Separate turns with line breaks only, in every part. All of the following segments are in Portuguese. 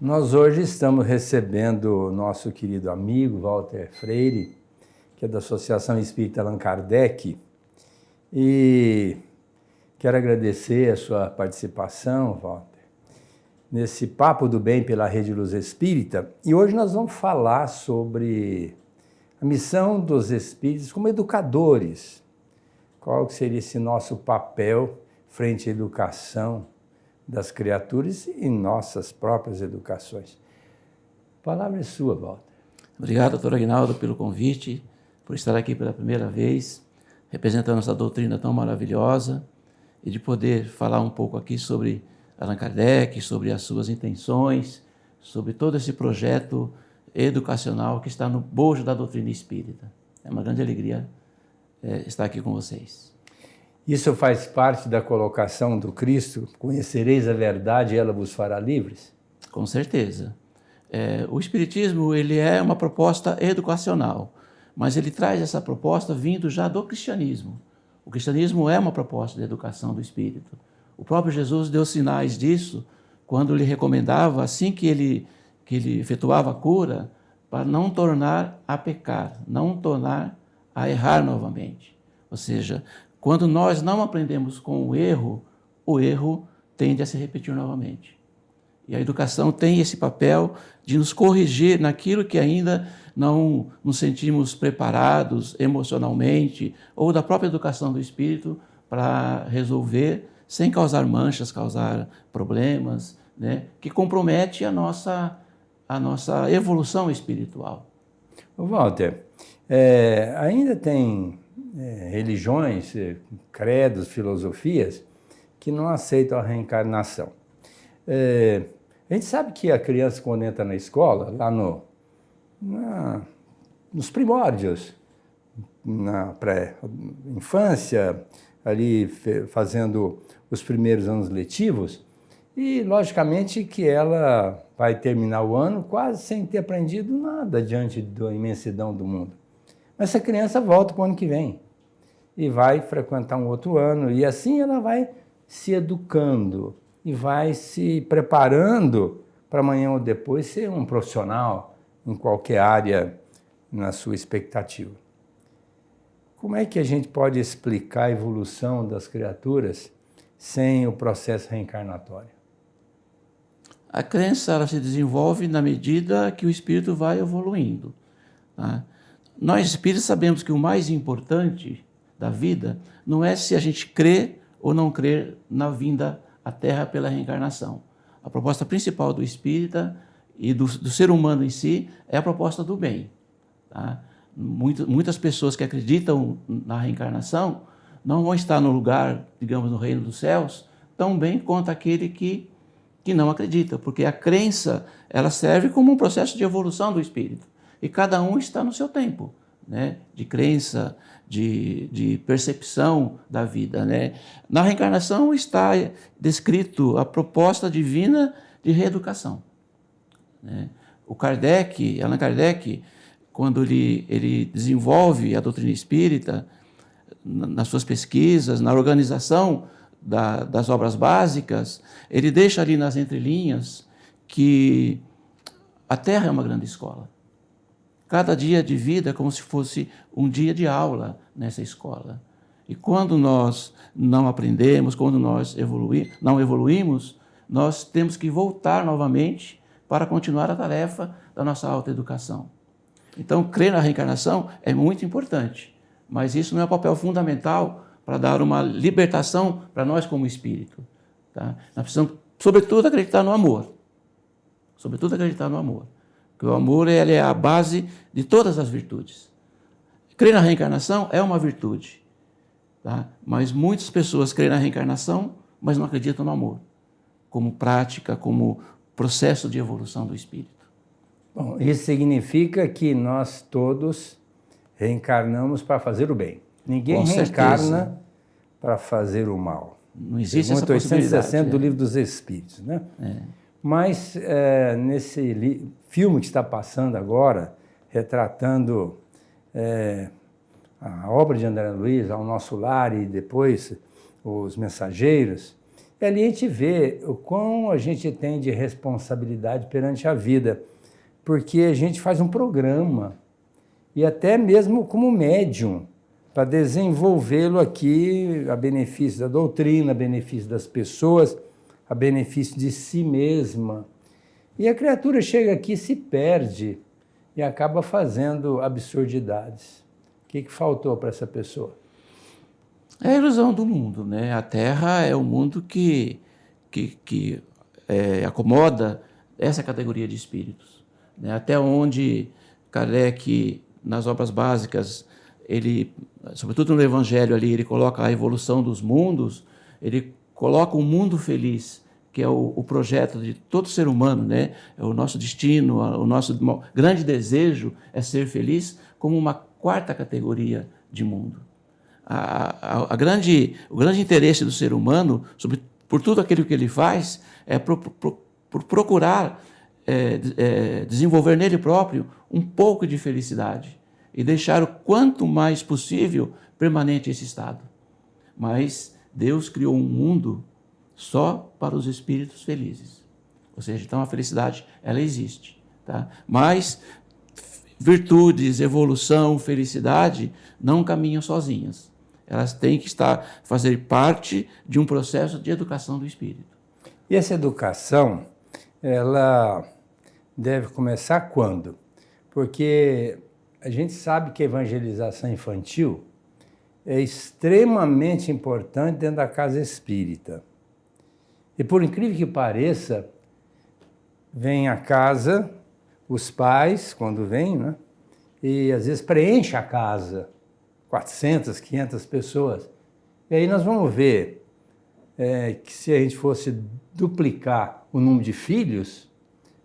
Nós hoje estamos recebendo o nosso querido amigo Walter Freire, que é da Associação Espírita Allan Kardec, e quero agradecer a sua participação, Walter, nesse Papo do Bem pela Rede Luz Espírita. E hoje nós vamos falar sobre a missão dos espíritos como educadores. Qual que seria esse nosso papel frente à educação das criaturas e nossas próprias educações. A palavra é sua, Walter.
Obrigado, doutor Aguinaldo, pelo convite, por estar aqui pela primeira vez, representando essa doutrina tão maravilhosa, e de poder falar um pouco aqui sobre Allan Kardec, sobre as suas intenções, sobre todo esse projeto educacional que está no bojo da doutrina espírita. É uma grande alegria estar aqui com vocês.
Isso faz parte da colocação do Cristo, conhecereis a verdade e ela vos fará livres?
Com certeza. O Espiritismo ele é uma proposta educacional, mas ele traz essa proposta vindo já do cristianismo. O cristianismo é uma proposta de educação do espírito. O próprio Jesus deu sinais disso quando lhe recomendava, assim que ele efetuava a cura, para não tornar a pecar, não tornar a errar novamente. Ou seja, quando nós não aprendemos com o erro tende a se repetir novamente. E a educação tem esse papel de nos corrigir naquilo que ainda não nos sentimos preparados emocionalmente, ou da própria educação do espírito para resolver sem causar manchas, causar problemas, né, que compromete a nossa evolução espiritual.
Walter, ainda tem religiões, credos, filosofias que não aceitam a reencarnação. A gente sabe que a criança, quando entra na escola, lá nos primórdios, na pré-infância, ali fazendo os primeiros anos letivos, e logicamente que ela vai terminar o ano quase sem ter aprendido nada diante da imensidão do mundo. Mas essa criança volta para o ano que vem e vai frequentar um outro ano, e assim ela vai se educando e vai se preparando para amanhã ou depois ser um profissional em qualquer área na sua expectativa. Como é que a gente pode explicar a evolução das criaturas sem o processo reencarnatório?
A crença ela se desenvolve na medida que o espírito vai evoluindo, tá? Nós espíritos sabemos que o mais importante da vida não é se a gente crê ou não crê na vinda à Terra pela reencarnação. A proposta principal do espírita e do ser humano em si é a proposta do bem, tá? Muitas pessoas que acreditam na reencarnação não vão estar no lugar, digamos, no reino dos céus, tão bem quanto aquele que não acredita, porque a crença ela serve como um processo de evolução do espírito. E cada um está no seu tempo, né, de crença, de percepção da vida, né? Na reencarnação está descrito a proposta divina de reeducação, né? Allan Kardec, quando ele desenvolve a doutrina espírita, nas suas pesquisas, na organização das obras básicas, ele deixa ali nas entrelinhas que a Terra é uma grande escola. Cada dia de vida é como se fosse um dia de aula nessa escola. E quando nós não aprendemos, quando nós não evoluímos, nós temos que voltar novamente para continuar a tarefa da nossa autoeducação. Então, crer na reencarnação é muito importante, mas isso não é um papel fundamental para dar uma libertação para nós como espírito, tá? Nós precisamos, sobretudo, acreditar no amor. Sobretudo, acreditar no amor. Porque o amor ele é a base de todas as virtudes. Crer na reencarnação é uma virtude, tá? Mas muitas pessoas creem na reencarnação, mas não acreditam no amor, como prática, como processo de evolução do espírito.
Bom, isso significa que nós todos reencarnamos para fazer o bem. Ninguém reencarna para fazer o mal.
Não existe essa possibilidade.
860 do Livro dos Espíritos, né? Mas nesse filme que está passando agora, retratando a obra de André Luiz, Ao Nosso Lar e depois Os Mensageiros, E ali a gente vê o quão a gente tem de responsabilidade perante a vida, porque a gente faz um programa, e até mesmo como médium, para desenvolvê-lo aqui a benefício da doutrina, a benefício das pessoas, a benefício de si mesma. E a criatura chega aqui, se perde e acaba fazendo absurdidades. O que faltou para essa pessoa?
É a ilusão do mundo, né? A Terra é o mundo que acomoda essa categoria de espíritos, né? Até onde Kardec, nas obras básicas, ele, sobretudo no Evangelho ali, ele coloca a evolução dos mundos, ele coloca um mundo feliz, que é o projeto de todo ser humano, né? É o nosso destino, o nosso grande desejo é ser feliz, como uma quarta categoria de mundo. O grande interesse do ser humano, por tudo aquilo que ele faz, é por procurar desenvolver nele próprio um pouco de felicidade e deixar o quanto mais possível permanente esse estado. Mas Deus criou um mundo só para os espíritos felizes. Ou seja, então a felicidade, ela existe. Tá? Mas virtudes, evolução, felicidade não caminham sozinhas. Elas têm que fazer parte de um processo de educação do espírito.
E essa educação, ela deve começar quando? Porque a gente sabe que a evangelização infantil é extremamente importante dentro da casa espírita. E por incrível que pareça, vem à casa, os pais, quando vêm, né? E às vezes preenche a casa, 400, 500 pessoas. E aí nós vamos ver que se a gente fosse duplicar o número de filhos,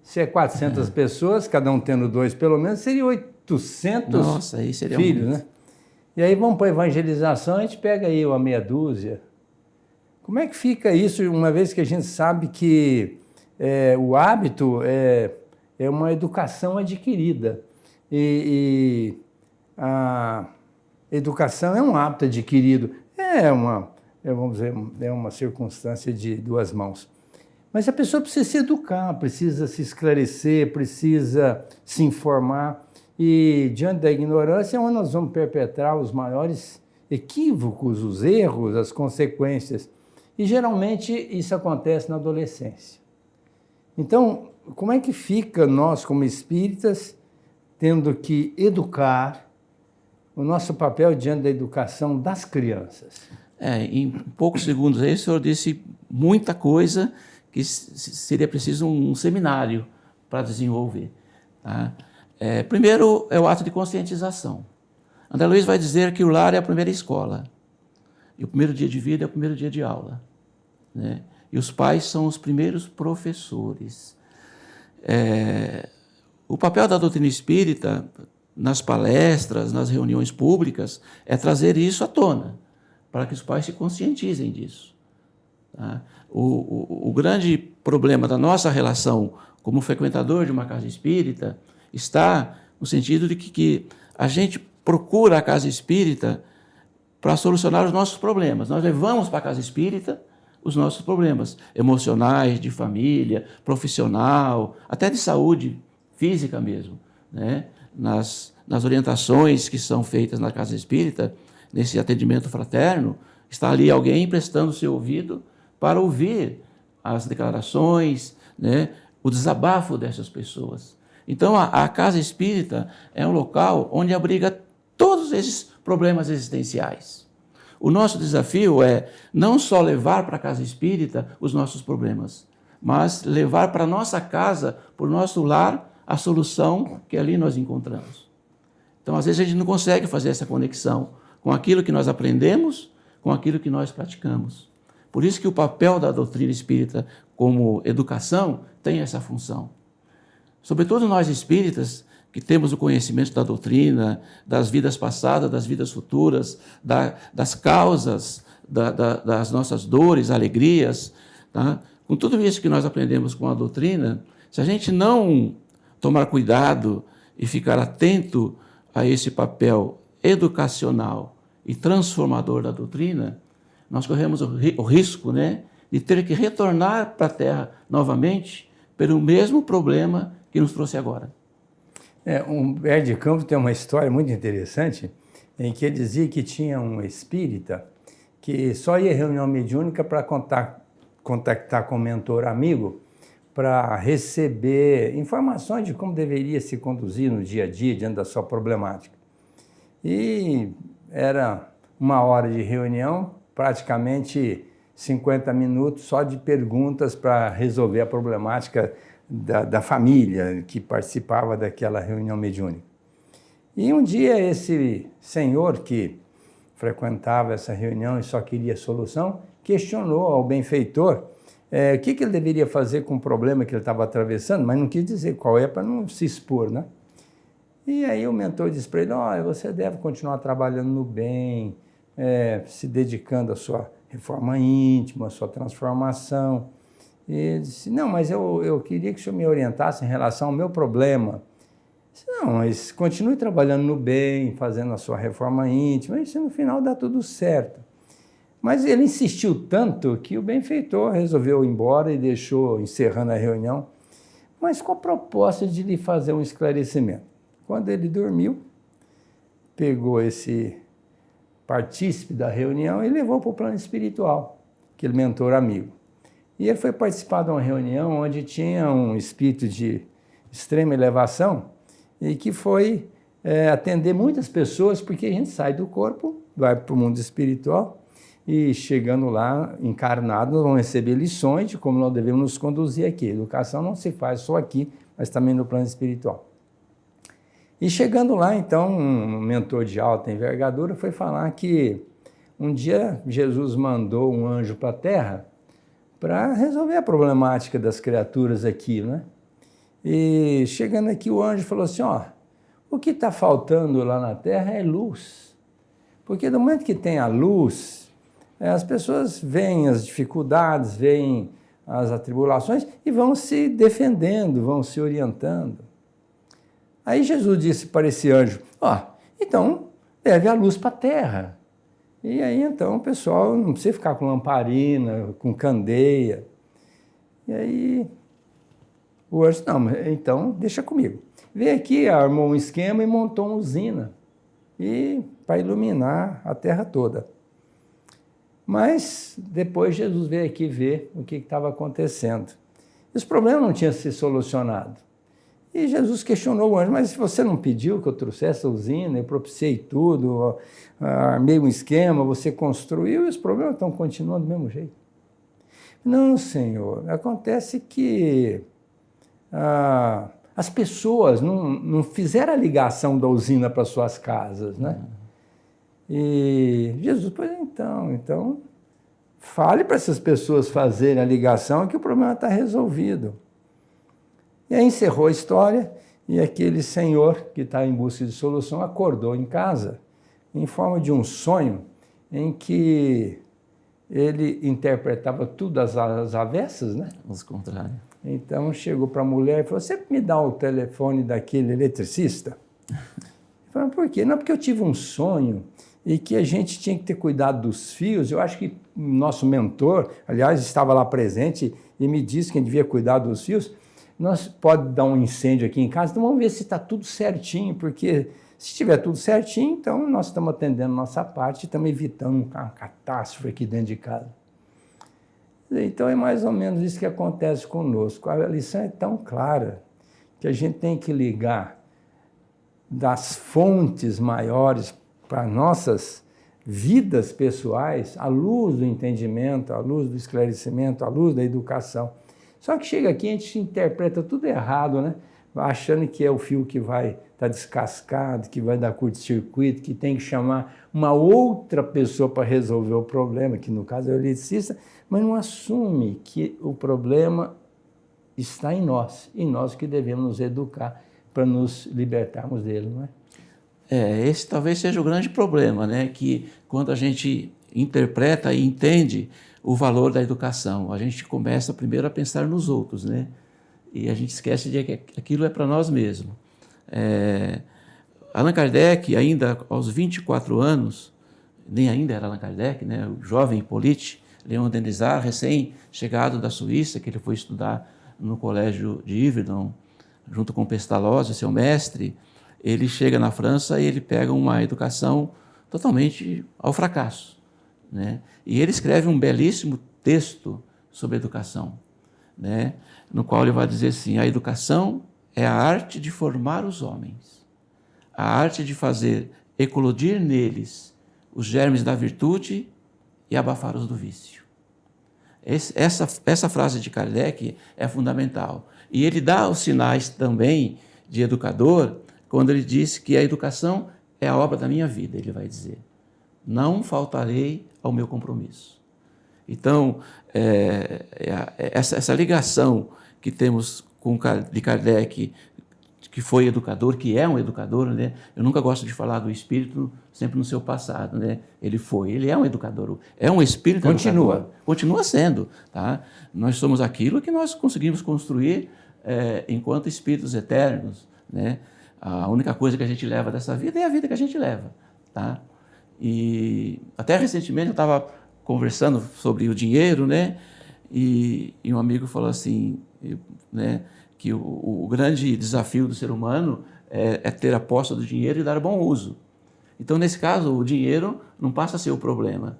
se é 400 pessoas, cada um tendo 2 pelo menos, seria 800
Nossa, aí seria
filhos,
muito.
né? E aí vamos para a evangelização, a gente pega aí uma meia dúzia. Como é que fica isso, uma vez que a gente sabe que o hábito é uma educação adquirida? E a educação é um hábito adquirido, vamos dizer, é uma circunstância de duas mãos. Mas a pessoa precisa se educar, precisa se esclarecer, precisa se informar. E diante da ignorância é onde nós vamos perpetrar os maiores equívocos, os erros, as consequências. E geralmente isso acontece na adolescência. Então, como é que fica nós, como espíritas, tendo que educar, o nosso papel diante da educação das crianças?
Em poucos segundos aí o senhor disse muita coisa que seria preciso um seminário para desenvolver. Tá? Primeiro é o ato de conscientização. André Luiz vai dizer que o lar é a primeira escola. E o primeiro dia de vida é o primeiro dia de aula. Né? E os pais são os primeiros professores. O papel da doutrina espírita, nas palestras, nas reuniões públicas, é trazer isso à tona, para que os pais se conscientizem disso. Tá? O grande problema da nossa relação como frequentador de uma casa espírita está no sentido de que a gente procura a casa espírita para solucionar os nossos problemas. Nós levamos para a casa espírita os nossos problemas emocionais, de família, profissional, até de saúde física mesmo. Né? Nas orientações que são feitas na casa espírita, nesse atendimento fraterno, está ali alguém prestando seu ouvido para ouvir as declarações, né? O desabafo dessas pessoas. Então, a casa espírita é um local onde abriga todos esses problemas existenciais. O nosso desafio é não só levar para a casa espírita os nossos problemas, mas levar para a nossa casa, para o nosso lar, a solução que ali nós encontramos. Então, às vezes, a gente não consegue fazer essa conexão com aquilo que nós aprendemos, com aquilo que nós praticamos. Por isso que o papel da doutrina espírita como educação tem essa função. Sobretudo nós espíritas, que temos o conhecimento da doutrina, das vidas passadas, das vidas futuras, das causas das nossas dores, alegrias, tá? Com tudo isso que nós aprendemos com a doutrina, se a gente não tomar cuidado e ficar atento a esse papel educacional e transformador da doutrina, nós corremos o risco, né, de ter que retornar para a Terra novamente pelo mesmo problema que nos trouxe agora.
Humberto de Campos tem uma história muito interessante em que ele dizia que tinha um espírita que só ia à reunião mediúnica para contactar com o mentor amigo para receber informações de como deveria se conduzir no dia a dia diante da sua problemática. E era 1 hora de reunião, praticamente 50 minutos só de perguntas para resolver a problemática da família que participava daquela reunião mediúnica. E um dia esse senhor que frequentava essa reunião e só queria solução, questionou ao benfeitor o que ele deveria fazer com o problema que ele estava atravessando, mas não quis dizer qual é para não se expor, né? E aí o mentor disse para ele, olha, você deve continuar trabalhando no bem, se dedicando à sua reforma íntima, à sua transformação. E ele disse, não, mas eu queria que o senhor me orientasse em relação ao meu problema. Disse, não, mas continue trabalhando no bem, fazendo a sua reforma íntima, isso no final dá tudo certo. Mas ele insistiu tanto que o benfeitor resolveu ir embora e deixou encerrando a reunião, mas com a proposta de lhe fazer um esclarecimento. Quando ele dormiu, pegou esse partícipe da reunião e levou para o plano espiritual, aquele mentor amigo. E ele foi participar de uma reunião onde tinha um espírito de extrema elevação e que foi atender muitas pessoas, porque a gente sai do corpo, vai para o mundo espiritual e chegando lá, encarnado, nós vamos receber lições de como nós devemos nos conduzir aqui. A educação não se faz só aqui, mas também no plano espiritual. E chegando lá, então, um mentor de alta envergadura foi falar que um dia Jesus mandou um anjo para a Terra para resolver a problemática das criaturas aqui, né? E chegando aqui, o anjo falou assim, ó, o que está faltando lá na Terra é luz. Porque no momento que tem a luz, as pessoas veem as dificuldades, veem as atribulações e vão se defendendo, vão se orientando. Aí Jesus disse para esse anjo, ó, então leve a luz para a Terra. E aí então o pessoal não precisa ficar com lamparina, com candeia. E aí o anjo, não, então deixa comigo. Veio aqui, armou um esquema e montou uma usina para iluminar a Terra toda. Mas depois Jesus veio aqui ver o que estava acontecendo. Esse problema não tinha se solucionado. E Jesus questionou o anjo, mas se você não pediu que eu trouxesse a usina, eu propiciei tudo, armei um esquema, você construiu, e os problemas estão continuando do mesmo jeito. Não, Senhor, acontece que as pessoas não fizeram a ligação da usina para suas casas, né? E Jesus, pois então fale para essas pessoas fazerem a ligação que o problema está resolvido. E aí encerrou a história e aquele senhor que está em busca de solução acordou em casa em forma de um sonho em que ele interpretava tudo às avessas, né?
Aos contrários.
Então chegou para a mulher e falou, você me dá o telefone daquele eletricista? Ele falou, por quê? Não, porque eu tive um sonho e que a gente tinha que ter cuidado dos fios. Eu acho que nosso mentor, aliás, estava lá presente e me disse que a gente devia cuidar dos fios. Nós pode dar um incêndio aqui em casa, então vamos ver se está tudo certinho, porque se estiver tudo certinho, então nós estamos atendendo a nossa parte e estamos evitando uma catástrofe aqui dentro de casa. Então é mais ou menos isso que acontece conosco. A lição é tão clara que a gente tem que ligar das fontes maiores para nossas vidas pessoais, à luz do entendimento, à luz do esclarecimento, à luz da educação. Só que chega aqui e a gente interpreta tudo errado, né? Achando que é o fio que vai estar descascado, que vai dar curto-circuito, que tem que chamar uma outra pessoa para resolver o problema, que no caso é o eletricista, mas não assume que o problema está em nós, e nós que devemos nos educar para nos libertarmos dele, não é?
Esse talvez seja o grande problema, né? Que quando a gente interpreta e entende o valor da educação, a gente começa primeiro a pensar nos outros, né? E a gente esquece de que aquilo é para nós mesmos. Allan Kardec, ainda aos 24 anos, nem ainda era Allan Kardec, né? O jovem Hippolyte, Leon Denisard, recém-chegado da Suíça, que ele foi estudar no colégio de Yverdon, junto com Pestalozzi, seu mestre, ele chega na França e ele pega uma educação totalmente ao fracasso, né? E ele escreve um belíssimo texto sobre educação, né? No qual ele vai dizer assim: a educação é a arte de formar os homens, a arte de fazer eclodir neles os germes da virtude e abafar os do vício. Essa frase de Kardec é fundamental. E ele dá os sinais também de educador quando ele diz que a educação é a obra da minha vida, ele vai dizer. Não faltarei ao meu compromisso. Então, essa ligação que temos de Kardec, que foi educador, que é um educador, né? Eu nunca gosto de falar do espírito sempre no seu passado, né? Ele é um educador, é um espírito educador. Continua sendo, tá? Nós somos aquilo que nós conseguimos construir enquanto espíritos eternos, né? A única coisa que a gente leva dessa vida é a vida que a gente leva, tá? E até recentemente eu estava conversando sobre o dinheiro, né? E um amigo falou assim, né, que o grande desafio do ser humano é ter a posse do dinheiro e dar bom uso. Então, nesse caso, o dinheiro não passa a ser o problema.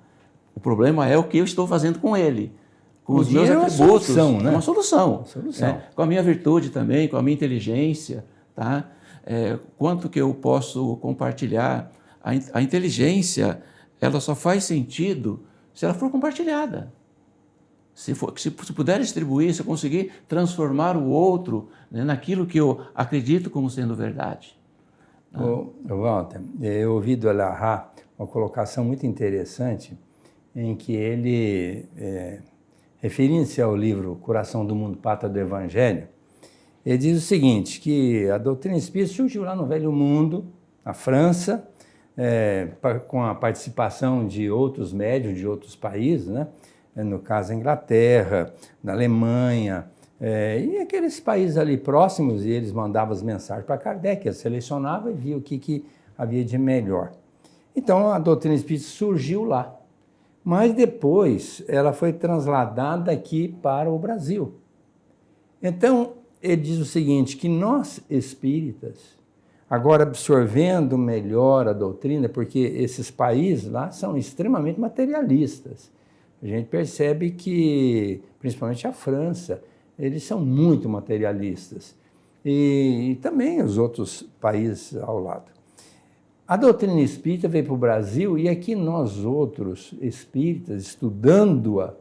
O problema é o que eu estou fazendo com ele, com os meus atributos. É uma solução, né? É uma solução. Com a minha virtude também, com a minha inteligência, tá? Quanto que eu posso compartilhar? A inteligência, ela só faz sentido se ela for compartilhada. Se puder distribuir, se eu conseguir transformar o outro, né, naquilo que eu acredito como sendo verdade.
Walter, eu ouvi do Elarrat uma colocação muito interessante em que ele, referindo-se ao livro Coração do Mundo, Pátria do Evangelho, ele diz o seguinte, que a doutrina espírita surgiu lá no Velho Mundo, na França, com a participação de outros médiuns de outros países, né? No caso a Inglaterra, na Alemanha, e aqueles países ali próximos, e eles mandavam as mensagens para Kardec, ele selecionava e via o que havia de melhor. Então a doutrina espírita surgiu lá, mas depois ela foi transladada aqui para o Brasil. Então ele diz o seguinte, que nós espíritas, agora absorvendo melhor a doutrina, porque esses países lá são extremamente materialistas. A gente percebe que, principalmente a França, eles são muito materialistas. E também os outros países ao lado. A doutrina espírita veio para o Brasil e aqui nós outros espíritas, estudando-a,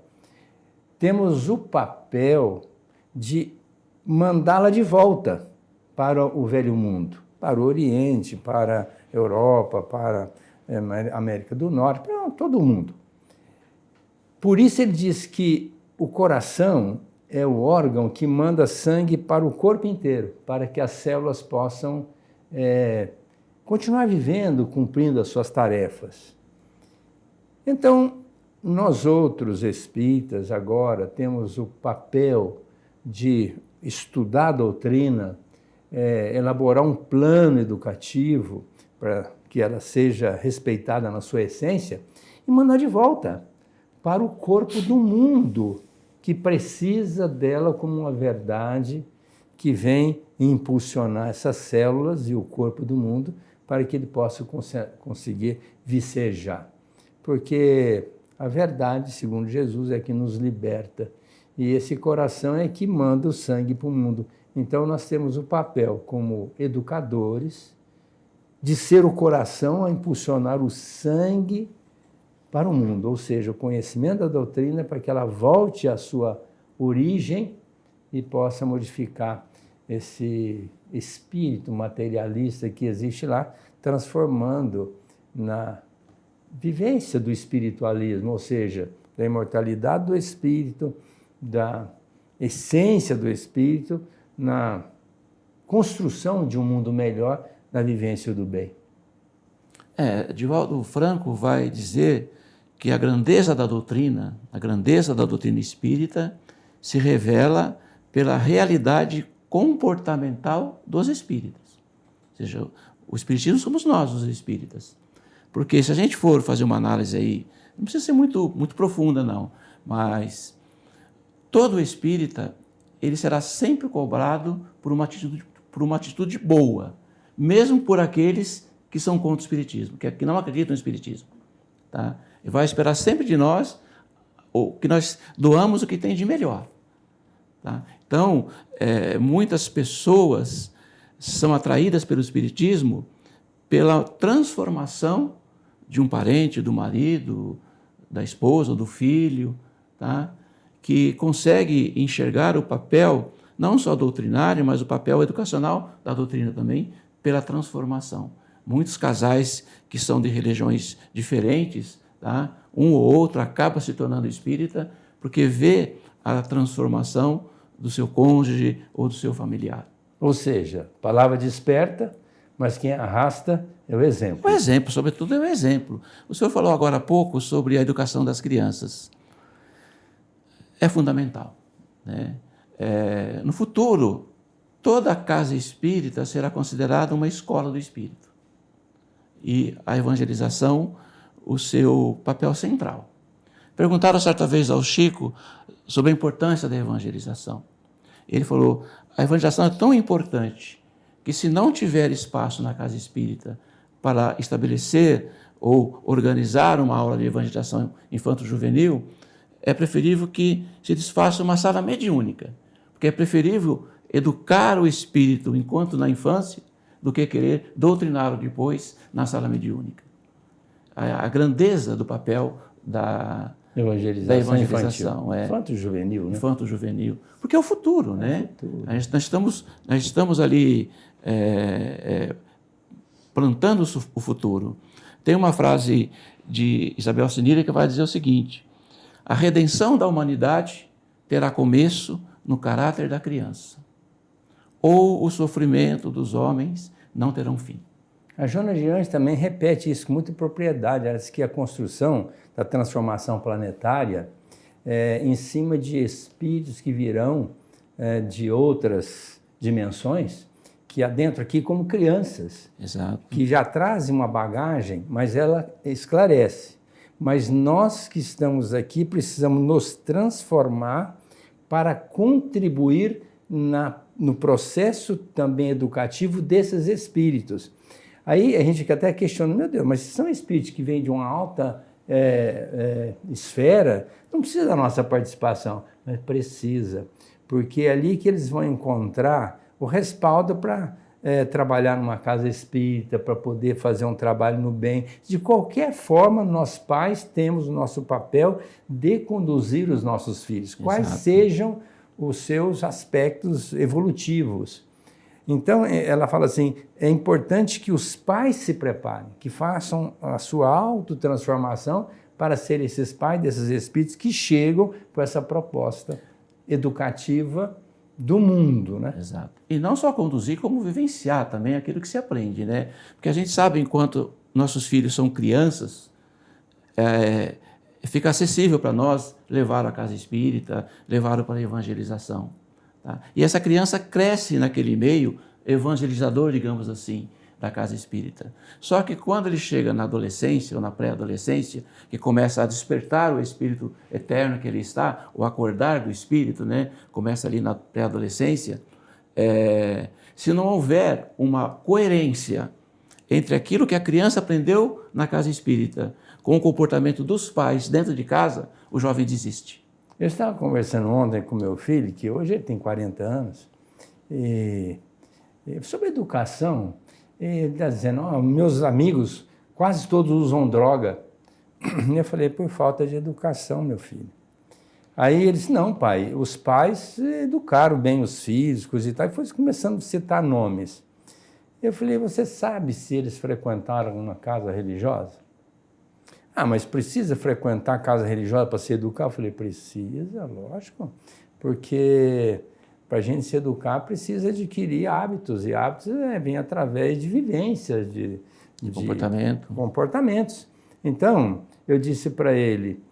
temos o papel de mandá-la de volta para o Velho Mundo, para o Oriente, para a Europa, para a América do Norte, para todo mundo. Por isso ele diz que o coração é o órgão que manda sangue para o corpo inteiro, para que as células possam continuar vivendo, cumprindo as suas tarefas. Então, nós outros espíritas agora temos o papel de estudar a doutrina, elaborar um plano educativo para que ela seja respeitada na sua essência e mandar de volta para o corpo do mundo, que precisa dela como uma verdade que vem impulsionar essas células e o corpo do mundo para que ele possa conseguir vicejar. Porque a verdade, segundo Jesus, é que nos liberta. E esse coração é que manda o sangue para o mundo. Então nós temos o papel como educadores de ser o coração a impulsionar o sangue para o mundo, ou seja, o conhecimento da doutrina para que ela volte à sua origem e possa modificar esse espírito materialista que existe lá, transformando na vivência do espiritualismo, ou seja, da imortalidade do espírito, da essência do espírito, na construção de um mundo melhor, na vivência do bem.
Divaldo Franco vai dizer que a grandeza da doutrina espírita se revela pela realidade comportamental dos espíritas. Ou seja, o espiritismo somos nós, os espíritas. Porque se a gente for fazer uma análise aí, não precisa ser muito, muito profunda, não, Mas todo espírita, ele será sempre cobrado por uma atitude boa, mesmo por aqueles que são contra o espiritismo, que não acreditam no espiritismo. Tá? Ele vai esperar sempre de nós que nós doamos o que tem de melhor. Tá? Então, muitas pessoas são atraídas pelo espiritismo pela transformação de um parente, do marido, da esposa, do filho, tá? Que consegue enxergar o papel, não só doutrinário, mas o papel educacional da doutrina também, pela transformação. Muitos casais que são de religiões diferentes, tá? Um ou outro acaba se tornando espírita porque vê a transformação do seu cônjuge ou do seu familiar.
Ou seja, palavra desperta, mas quem arrasta é o exemplo.
O exemplo, sobretudo, é o exemplo. O senhor falou agora há pouco sobre a educação das crianças. É fundamental, né? No futuro, toda casa espírita será considerada uma escola do espírito. E a evangelização, o seu papel central. Perguntaram certa vez ao Chico sobre a importância da evangelização. Ele falou, a evangelização é tão importante que se não tiver espaço na casa espírita para estabelecer ou organizar uma aula de evangelização infanto-juvenil, é preferível que se desfaça uma sala mediúnica, porque é preferível educar o espírito enquanto na infância do que querer doutriná-lo depois na sala mediúnica. A grandeza do papel da evangelização
Infanto-juvenil, né?
Infanto-juvenil. Porque é o futuro, né?
Futuro.
Nós estamos ali plantando o futuro. Tem uma frase de Isabel Sinira que vai dizer o seguinte: a redenção da humanidade terá começo no caráter da criança, ou o sofrimento dos homens não terão fim.
A Joana de Anjos também repete isso com muita propriedade. Ela diz que a construção da transformação planetária em cima de espíritos que virão de outras dimensões, que adentram aqui como crianças.
Exato.
Que já trazem uma bagagem, mas ela esclarece. Mas nós que estamos aqui precisamos nos transformar para contribuir no processo também educativo desses espíritos. Aí a gente até questiona, meu Deus, mas se são espíritos que vêm de uma alta esfera, não precisa da nossa participação, mas precisa, porque é ali que eles vão encontrar o respaldo para trabalhar numa casa espírita, para poder fazer um trabalho no bem. De qualquer forma, nós pais temos o nosso papel de conduzir os nossos filhos, quais sejam os seus aspectos evolutivos. Então, ela fala assim, é importante que os pais se preparem, que façam a sua autotransformação para ser esses pais desses espíritos que chegam com essa proposta educativa do mundo, né?
Exato. E não só conduzir, como vivenciar também aquilo que se aprende, né? Porque a gente sabe, enquanto nossos filhos são crianças, fica acessível para nós levar à casa espírita, levar para a evangelização. Tá? E essa criança cresce naquele meio evangelizador, digamos assim, da casa espírita. Só que quando ele chega na adolescência ou na pré-adolescência, que começa a despertar o espírito eterno que ele está, o acordar do espírito, né? Começa ali na pré-adolescência, se não houver uma coerência entre aquilo que a criança aprendeu na casa espírita com o comportamento dos pais dentro de casa, o jovem desiste.
Eu estava conversando ontem com meu filho, que hoje ele tem 40 anos, sobre educação. Ele está dizendo, meus amigos quase todos usam droga. Eu falei, por falta de educação, meu filho. Aí ele disse, não, pai, os pais educaram bem os filhos, coisa e tal, e foi começando a citar nomes. Eu falei, você sabe se eles frequentaram uma casa religiosa? Ah, mas precisa frequentar a casa religiosa para se educar? Eu falei, precisa, lógico, porque para a gente se educar precisa adquirir hábitos, e hábitos vêm através de vivências, de
comportamentos.
Então, eu disse para ele,